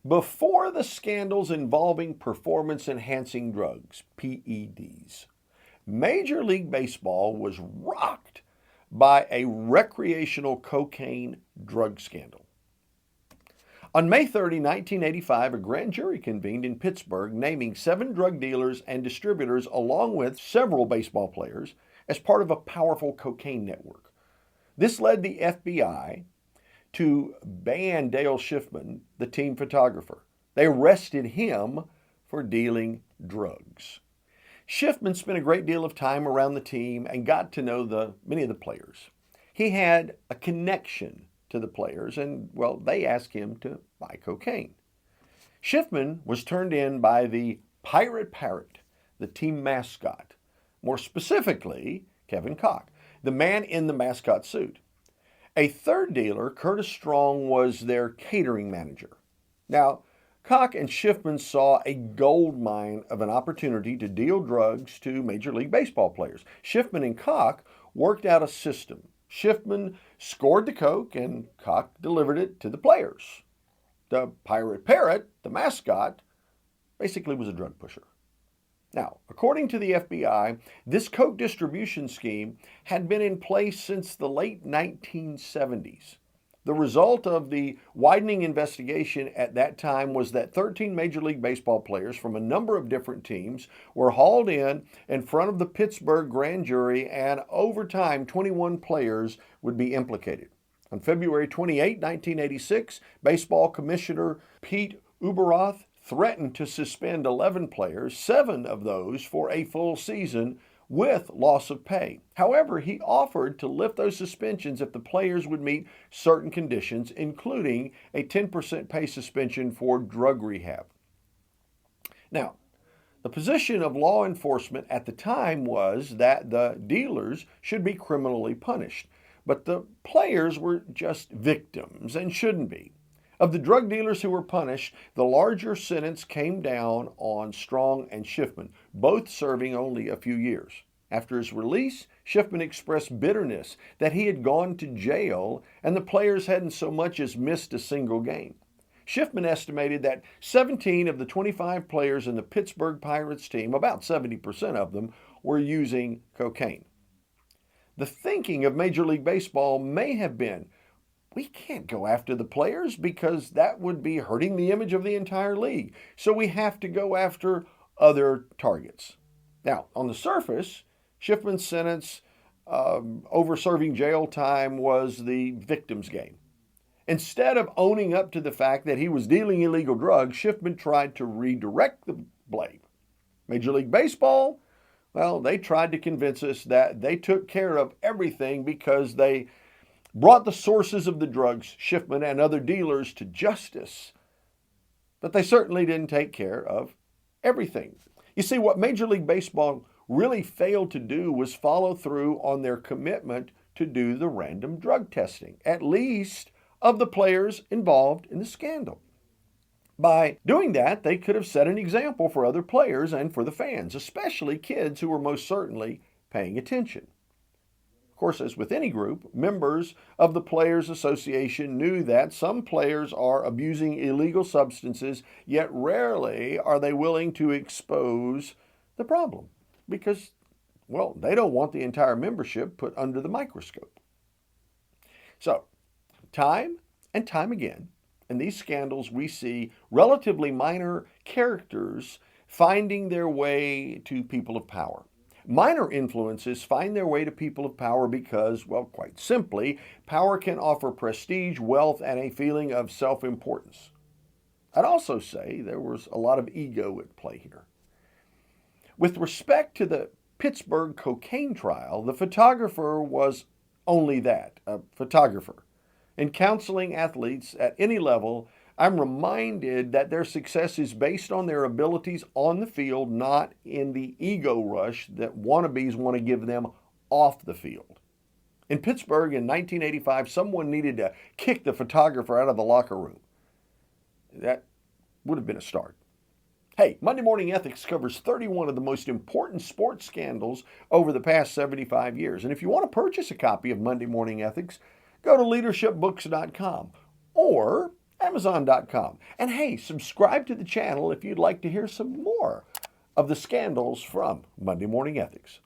Before the scandals involving performance-enhancing drugs, PEDs, Major League Baseball was rocked by a recreational cocaine drug scandal. On May 30, 1985, a grand jury convened in Pittsburgh naming 7 drug dealers and distributors along with several baseball players as part of a powerful cocaine network. This led the FBI to ban Dale Schiffman, the team photographer. They arrested him for dealing drugs. Schiffman spent a great deal of time around the team and got to know many of the players. He had a connection to the players and, well, they asked him to buy cocaine. Schiffman was turned in by the Pirate Parrot, the team mascot. More specifically, Kevin Koch, the man in the mascot suit. A third dealer, Curtis Strong, was their catering manager. Now, Koch and Schiffman saw a gold mine of an opportunity to deal drugs to Major League Baseball players. Schiffman and Koch worked out a system. Schiffman scored the coke and Koch delivered it to the players. The Pirate Parrot, the mascot, basically was a drug pusher. Now, according to the FBI, this coke distribution scheme had been in place since the late 1970s. The result of the widening investigation at that time was that 13 Major League Baseball players from a number of different teams were hauled in front of the Pittsburgh grand jury, and over time, 21 players would be implicated. On February 28, 1986, Baseball Commissioner Pete Ueberroth threatened to suspend 11 players, 7 of those for a full season with loss of pay. However, he offered to lift those suspensions if the players would meet certain conditions, including a 10% pay suspension for drug rehab. Now, the position of law enforcement at the time was that the dealers should be criminally punished, but the players were just victims and shouldn't be. Of the drug dealers who were punished, the larger sentence came down on Strong and Schiffman, both serving only a few years. After his release, Schiffman expressed bitterness that he had gone to jail and the players hadn't so much as missed a single game. Schiffman estimated that 17 of the 25 players in the Pittsburgh Pirates team, about 70% of them, were using cocaine. The thinking of Major League Baseball may have been, we can't go after the players because that would be hurting the image of the entire league. So we have to go after other targets. Now, on the surface, Schiffman's sentence over serving jail time was the victim's game. Instead of owning up to the fact that he was dealing illegal drugs, Schiffman tried to redirect the blame. Major League Baseball, well, they tried to convince us that they took care of everything because they brought the sources of the drugs, Schiffman and other dealers, to justice. But they certainly didn't take care of everything. You see, what Major League Baseball really failed to do was follow through on their commitment to do the random drug testing, at least of the players involved in the scandal. By doing that, they could have set an example for other players and for the fans, especially kids who were most certainly paying attention. Of course, as with any group, members of the Players Association knew that some players are abusing illegal substances, yet rarely are they willing to expose the problem because, well, they don't want the entire membership put under the microscope. So, time and time again, in these scandals, we see relatively minor characters finding their way to people of power. Minor influences find their way to people of power because, well, quite simply, power can offer prestige, wealth, and a feeling of self-importance. I'd also say there was a lot of ego at play here. With respect to the Pittsburgh cocaine trial, the photographer was only that, a photographer. In counseling athletes at any level, I'm reminded that their success is based on their abilities on the field, not in the ego rush that wannabes want to give them off the field. In Pittsburgh in 1985, someone needed to kick the photographer out of the locker room. That would have been a start. Hey, Monday Morning Ethics covers 31 of the most important sports scandals over the past 75 years. And if you want to purchase a copy of Monday Morning Ethics, go to leadershipbooks.com. Or Amazon.com. And hey, subscribe to the channel if you'd like to hear some more of the scandals from Monday Morning Ethics.